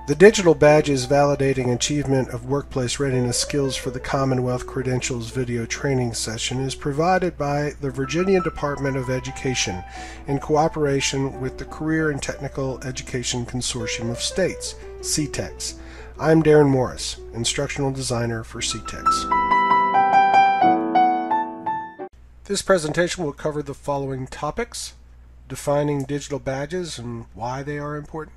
The digital badges validating achievement of workplace readiness skills for the Commonwealth Credentials video training session is provided by the Virginia Department of Education in cooperation with the Career and Technical Education Consortium of States, CTECS. I'm Darren Morris, Instructional Designer for CTECS. This presentation will cover the following topics: defining digital badges and why they are important,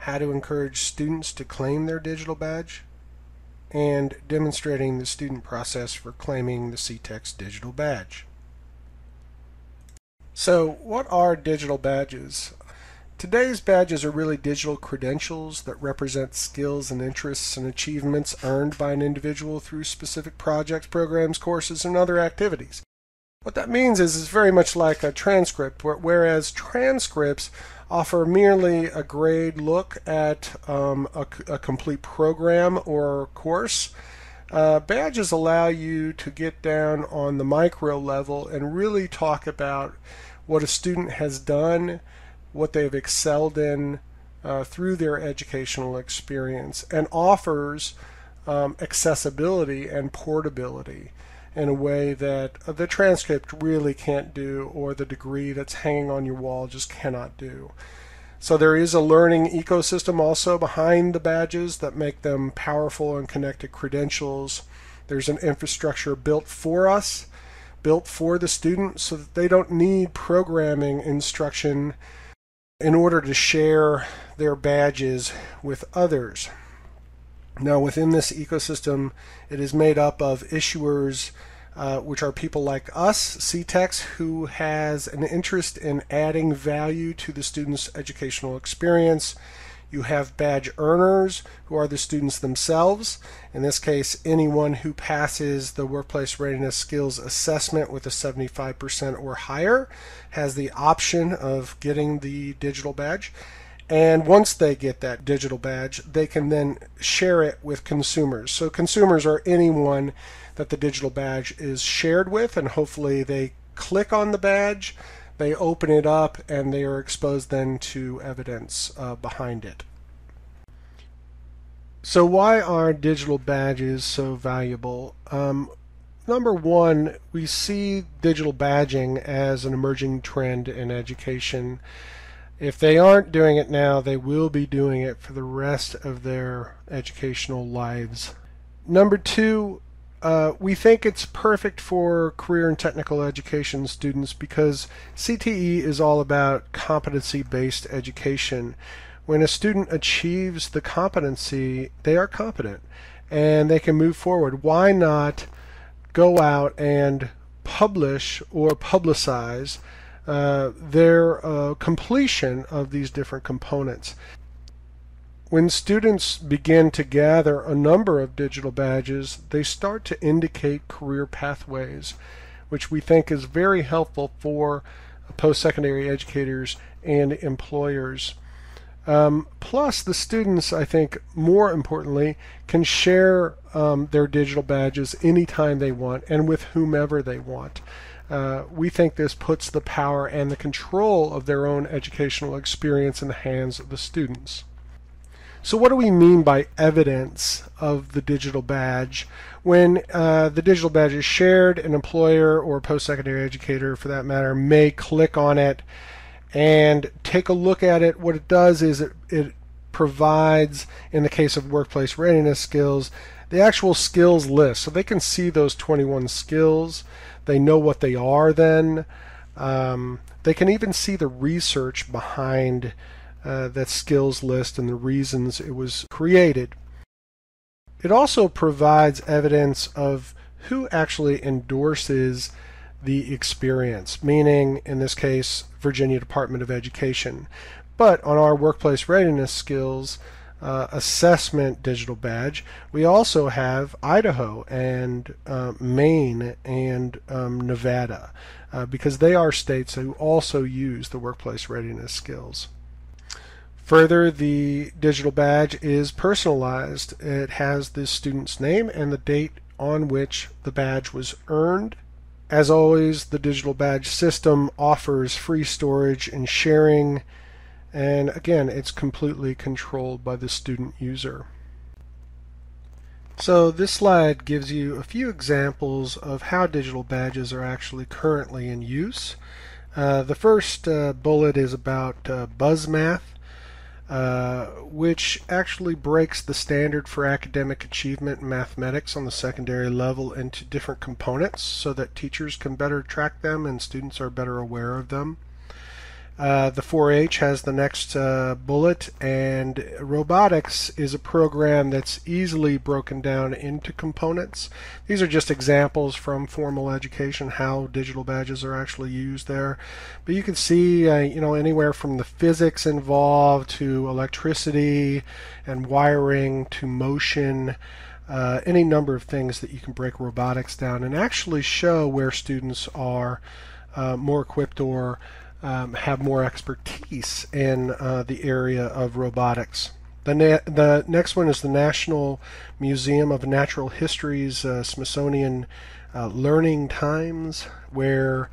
how to encourage students to claim their digital badge, and demonstrating the student process for claiming the CTECS digital badge. So, what are digital badges? Today's badges are really digital credentials that represent skills and interests and achievements earned by an individual through specific projects, programs, courses, and other activities. What that means is it's very much like a transcript, whereas transcripts offer merely a grade look at a complete program or course. Badges allow you to get down on the micro level and really talk about what a student has done, what they've excelled in through their educational experience, and offers accessibility and portability in a way that the transcript really can't do, or the degree that's hanging on your wall just cannot do. So there is a learning ecosystem also behind the badges that make them powerful and connected credentials. There's an infrastructure built for us, built for the student, so that they don't need programming instruction in order to share their badges with others. Now, within this ecosystem, it is made up of issuers, which are people like us, CTECS, who has an interest in adding value to the student's educational experience. You have badge earners, who are the students themselves. In this case, anyone who passes the Workplace Readiness Skills Assessment with a 75% or higher has the option of getting the digital badge. And once they get that digital badge, they can then share it with consumers. So consumers are anyone that the digital badge is shared with, and hopefully they click on the badge, they open it up, and they are exposed then to evidence behind it. So why are digital badges so valuable? Number one, we see digital badging as an emerging trend in education. If they aren't doing it now, they will be doing it for the rest of their educational lives. Number two, we think it's perfect for career and technical education students because CTE is all about competency-based education. When a student achieves the competency, they are competent and they can move forward. Why not go out and publish or publicize their completion of these different components? When students begin to gather a number of digital badges, they start to indicate career pathways, which we think is very helpful for post-secondary educators and employers. Plus, the students, I think, more importantly, can share their digital badges anytime they want and with whomever they want. We think this puts the power and the control of their own educational experience in the hands of the students. So what do we mean by evidence of the digital badge? When the digital badge is shared, an employer or post-secondary educator, for that matter, may click on it and take a look at it. What it does is it provides, in the case of workplace readiness skills, the actual skills list. So they can see those 21 skills. They know what they are then. They can even see the research behind that skills list and the reasons it was created. It also provides evidence of who actually endorses the experience, meaning, in this case, Virginia Department of Education. But on our workplace readiness skills assessment digital badge, we also have Idaho and Maine and Nevada, because they are states who also use the workplace readiness skills. Further, the digital badge is personalized. It has the student's name and the date on which the badge was earned. As always, the digital badge system offers free storage and sharing, And again, it's completely controlled by the student user. So this slide gives you a few examples of how digital badges are actually currently in use. The first bullet is about BuzzMath, which actually breaks the standard for academic achievement in mathematics on the secondary level into different components so that teachers can better track them and students are better aware of them. The 4-H has the next bullet, and robotics is a program that's easily broken down into components. These are just examples from formal education, how digital badges are actually used there. But you can see, anywhere from the physics involved to electricity and wiring to motion, any number of things that you can break robotics down and actually show where students are more equipped or have more expertise in the area of robotics. The next one is the National Museum of Natural History's Smithsonian Learning Times, where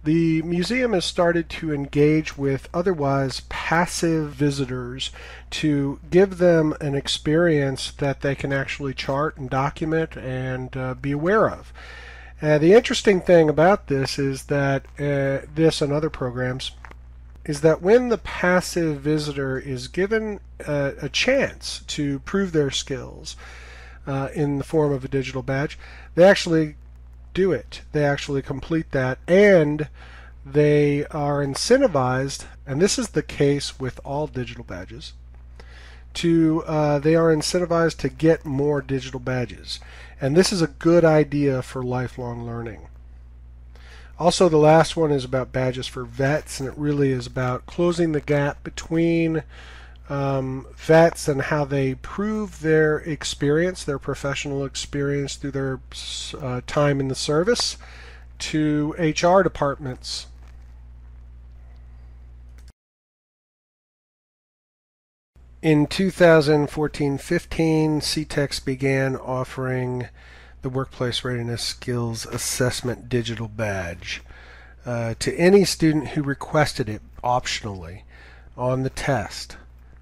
the museum has started to engage with otherwise passive visitors to give them an experience that they can actually chart and document and be aware of. The interesting thing about this is that this and other programs is that when the passive visitor is given a chance to prove their skills in the form of a digital badge, they actually do it. They actually complete that, and they are incentivized, and this is the case with all digital badges, they are incentivized to get more digital badges. And this is a good idea for lifelong learning. Also, the last one is about badges for vets, and it really is about closing the gap between vets and how they prove their experience, their professional experience through their time in the service, to HR departments. In 2014-15, CTECS began offering the Workplace Readiness Skills Assessment Digital Badge to any student who requested it optionally on the test.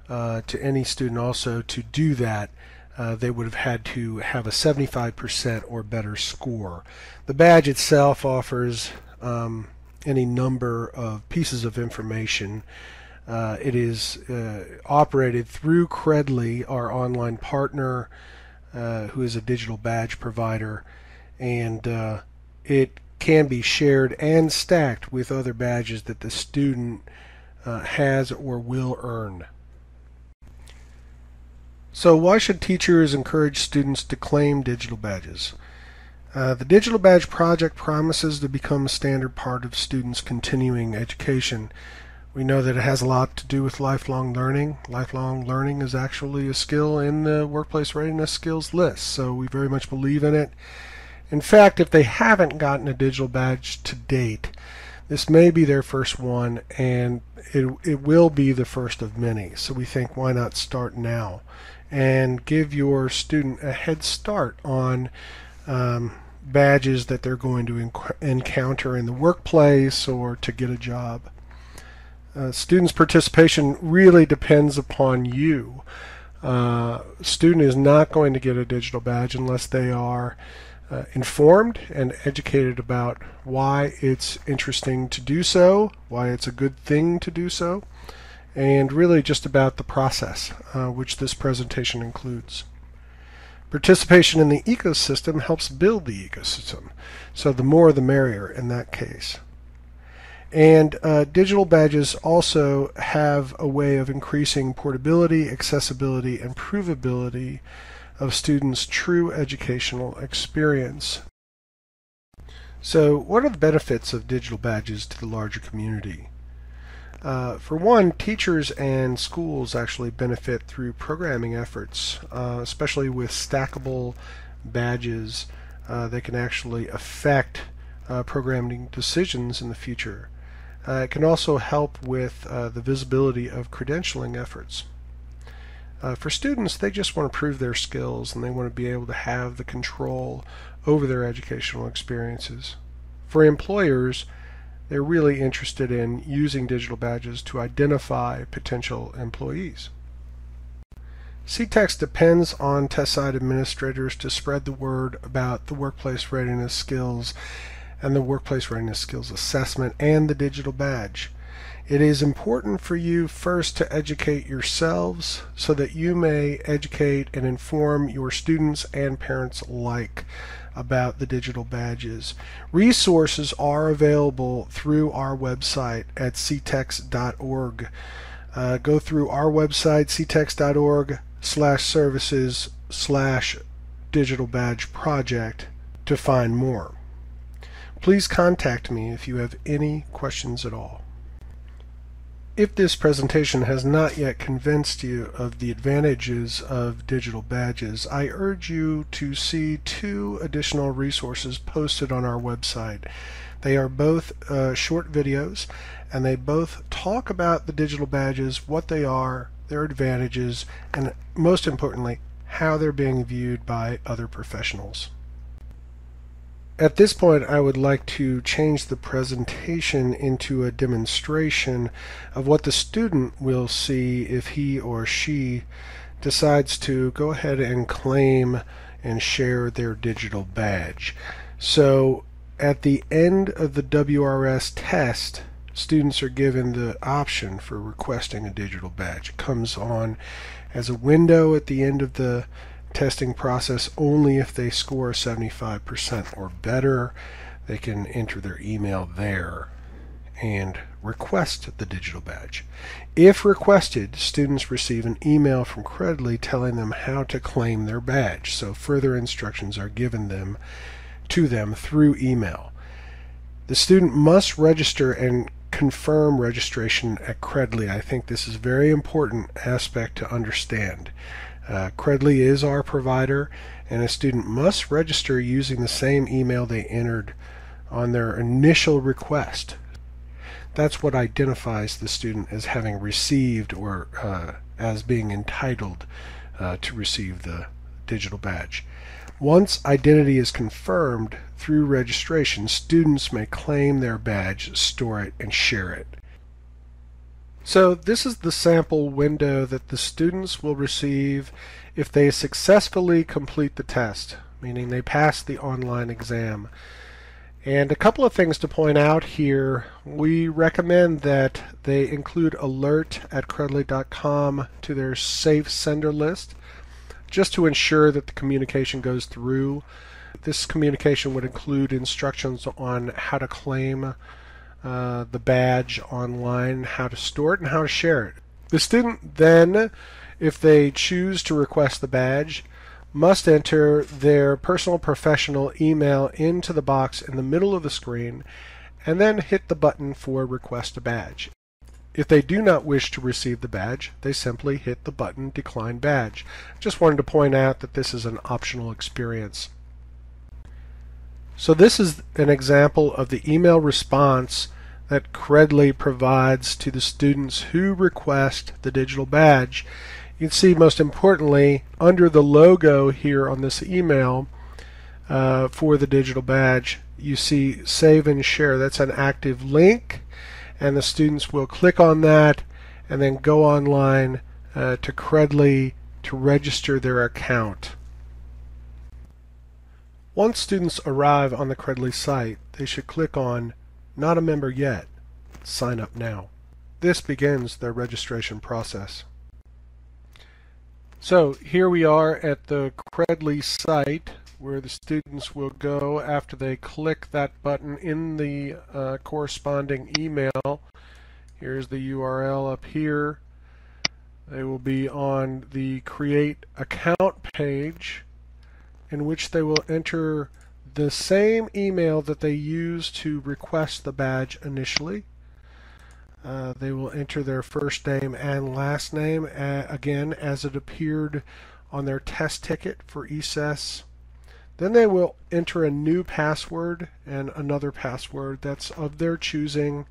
To any student also to do that, they would have had to have a 75% or better score. The badge itself offers any number of pieces of information. It is operated through Credly, our online partner, who is a digital badge provider, and it can be shared and stacked with other badges that the student has or will earn. So why should teachers encourage students to claim digital badges? The Digital Badge Project promises to become a standard part of students' continuing education. We know that it has a lot to do with lifelong learning. Lifelong learning is actually a skill in the Workplace Readiness Skills list, so we very much believe in it. In fact, if they haven't gotten a digital badge to date, this may be their first one, and it will be the first of many. So we think, why not start now and give your student a head start on badges that they're going to encounter in the workplace or to get a job. Students' participation really depends upon you. Student is not going to get a digital badge unless they are informed and educated about why it's interesting to do so, why it's a good thing to do so, and really just about the process, which this presentation includes. Participation in the ecosystem helps build the ecosystem, so the more the merrier in that case. And digital badges also have a way of increasing portability, accessibility, and provability of students' true educational experience. So what are the benefits of digital badges to the larger community? For one, teachers and schools actually benefit through programming efforts, especially with stackable badges. They can actually affect programming decisions in the future. It can also help with the visibility of credentialing efforts. For students, they just want to prove their skills and they want to be able to have the control over their educational experiences. For employers, they're really interested in using digital badges to identify potential employees. CTECS depends on test site administrators to spread the word about the workplace readiness skills and the workplace readiness skills assessment and the digital badge. It is important for you first to educate yourselves so that you may educate and inform your students and parents alike about the digital badges. Resources are available through our website at ctecs.org. Go through our website, ctecs.org/services/digital badge project to find more. Please contact me if you have any questions at all. If this presentation has not yet convinced you of the advantages of digital badges, I urge you to see 2 additional resources posted on our website. They are both short videos, and they both talk about the digital badges, what they are, their advantages, and most importantly, how they're being viewed by other professionals. At this point, I would like to change the presentation into a demonstration of what the student will see if he or she decides to go ahead and claim and share their digital badge. So at the end of the WRS test, students are given the option for requesting a digital badge. It comes on as a window at the end of the testing process only if they score 75% or better. They can enter their email there and request the digital badge. If requested, students receive an email from Credly telling them how to claim their badge. So further instructions are given to them through email. The student must register and confirm registration at Credly. I think this is a very important aspect to understand. Credly is our provider, and a student must register using the same email they entered on their initial request. That's what identifies the student as having received or as being entitled to receive the digital badge. Once identity is confirmed through registration, students may claim their badge, store it, and share it. So this is the sample window that the students will receive if they successfully complete the test, meaning they pass the online exam. And a couple of things to point out here. We recommend that they include alert at credly.com to their safe sender list, just to ensure that the communication goes through. This communication would include instructions on how to claim the badge online, how to store it, and how to share it. The student then, if they choose to request the badge, must enter their personal professional email into the box in the middle of the screen and then hit the button for request a badge. If they do not wish to receive the badge, they simply hit the button decline badge. Just wanted to point out that this is an optional experience. So this is an example of the email response that Credly provides to the students who request the digital badge. You can see, most importantly, under the logo here on this email for the digital badge, you see save and share. That's an active link, and the students will click on that and then go online to Credly to register their account. Once students arrive on the Credly site, they should click on Not a Member Yet, Sign Up Now. This begins their registration process. So here we are at the Credly site where the students will go after they click that button in the corresponding email. Here's the URL up here. They will be on the Create Account page, in which they will enter the same email that they used to request the badge initially. They will enter their first name and last name again as it appeared on their test ticket for ESES. Then they will enter a new password and another password that's of their choosing.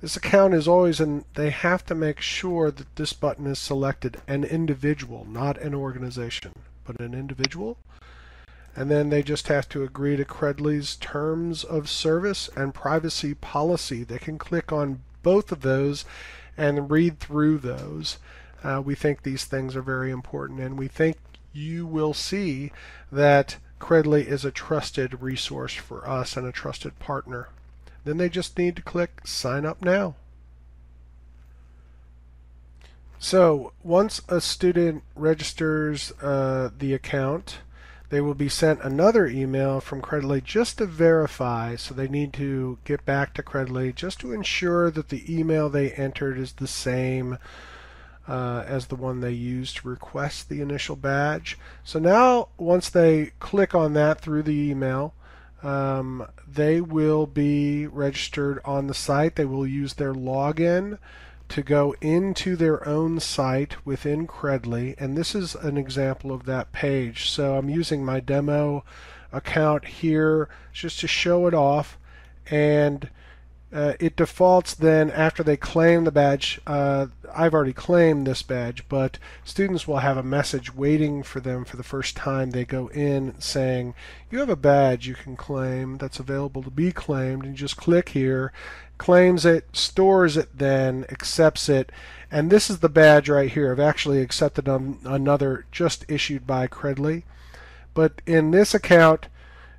This account is always, and they have to make sure that this button is selected an individual, not an organization, but an individual. and then they just have to agree to Credly's terms of service and privacy policy. They can click on both of those and read through those. We think these things are very important, and we think you will see that Credly is a trusted resource for us and a trusted partner. Then they just need to click sign up now. So once a student registers the account, they will be sent another email from Credly just to verify. So they need to get back to Credly just to ensure that the email they entered is the same as the one they used to request the initial badge. So now once they click on that through the email, they will be registered on the site. They will use their login to go into their own site within Credly, and this is an example of that page. So I'm using my demo account here just to show it off, and it defaults then after they claim the badge. I've already claimed this badge, but students will have a message waiting for them for the first time they go in saying, you have a badge you can claim that's available to be claimed, and you just click here, claims it, stores it, then accepts it. And this is the badge right here. I've actually accepted another just issued by Credly. But in this account,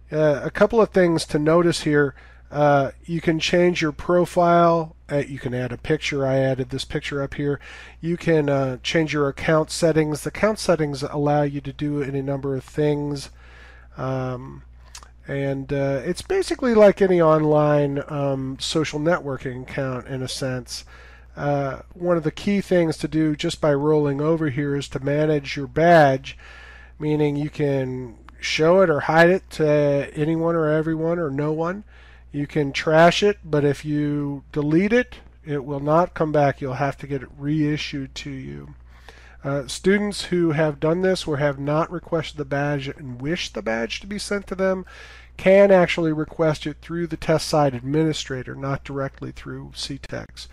a couple of things to notice here. You can change your profile. You can add a picture. I added this picture up here. You can change your account settings. The account settings allow you to do any number of things. It's basically like any online social networking account in a sense. One of the key things to do just by rolling over here is to manage your badge, meaning you can show it or hide it to anyone or everyone or no one. You can trash it, but if you delete it, it will not come back. You'll have to get it reissued to you. Students who have done this or have not requested the badge and wish the badge to be sent to them can actually request it through the test site administrator, not directly through CTECS.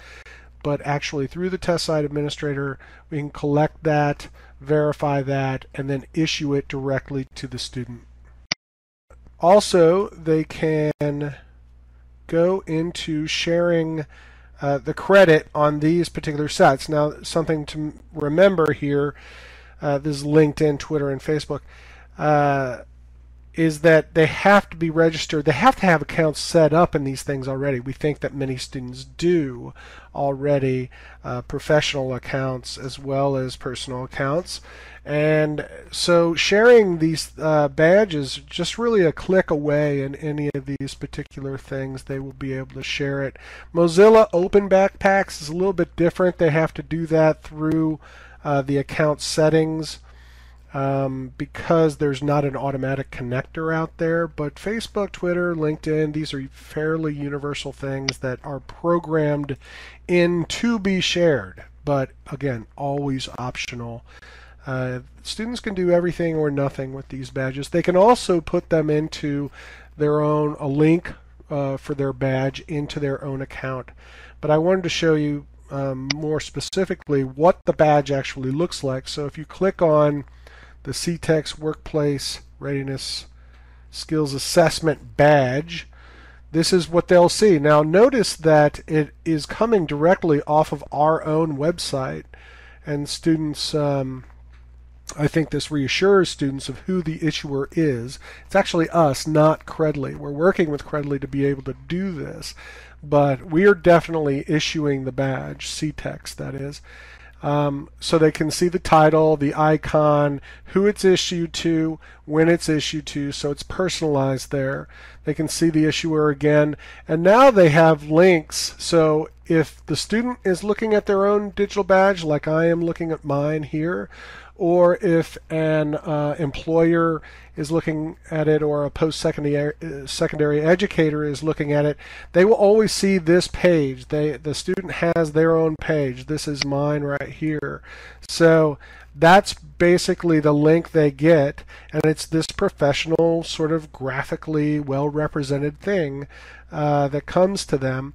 But actually through the test site administrator, we can collect that, verify that, and then issue it directly to the student. Also, they can go into sharing the credit on these particular sites. Now, something to remember here, this is LinkedIn, Twitter, and Facebook, is that they have to be registered. They have to have accounts set up in these things already. We think that many students do already, professional accounts as well as personal accounts. And so sharing these badges, just really a click away in any of these particular things, they will be able to share it. Mozilla Open Backpacks is a little bit different. They have to do that through the account settings because there's not an automatic connector out there. But Facebook, Twitter, LinkedIn, these are fairly universal things that are programmed in to be shared, but again, always optional. Students can do everything or nothing with these badges. They can also put them into their own, a link for their badge into their own account. But I wanted to show you more specifically what the badge actually looks like. So if you click on the CTECS Workplace Readiness Skills Assessment badge, this is what they'll see. Now notice that it is coming directly off of our own website, and students, I think this reassures students of who the issuer is. It's actually us, not Credly. We're working with Credly to be able to do this, but we are definitely issuing the badge, CTECS that is. So they can see the title, the icon, who it's issued to, when it's issued to, so it's personalized there. They can see the issuer again, and now they have links. So if the student is looking at their own digital badge, like I am looking at mine here, or if an employer is looking at it, or a post-secondary educator is looking at it, they will always see this page. The student has their own page. This is mine right here. So that's basically the link they get, and it's this professional, sort of graphically well-represented thing that comes to them.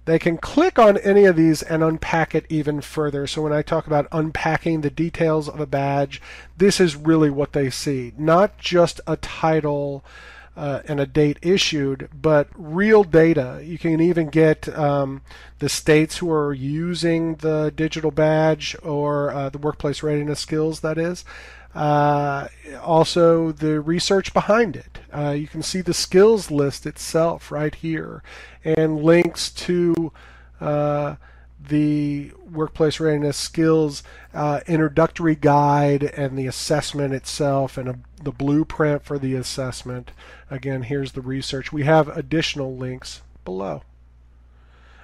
they can click on any of these and unpack it even further. So when I talk about unpacking the details of a badge, this is really what they see. Not just a title and a date issued, but real data. You can even get the states who are using the digital badge, or the workplace readiness skills, that is. Also the research behind it. You can see the skills list itself right here, and links to the workplace readiness skills introductory guide and the assessment itself, and the blueprint for the assessment. Again, here's the research. We have additional links below.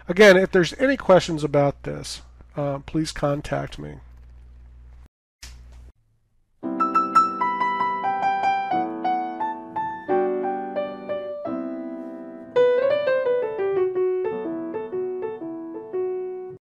Again, if there's any questions about this, please contact me.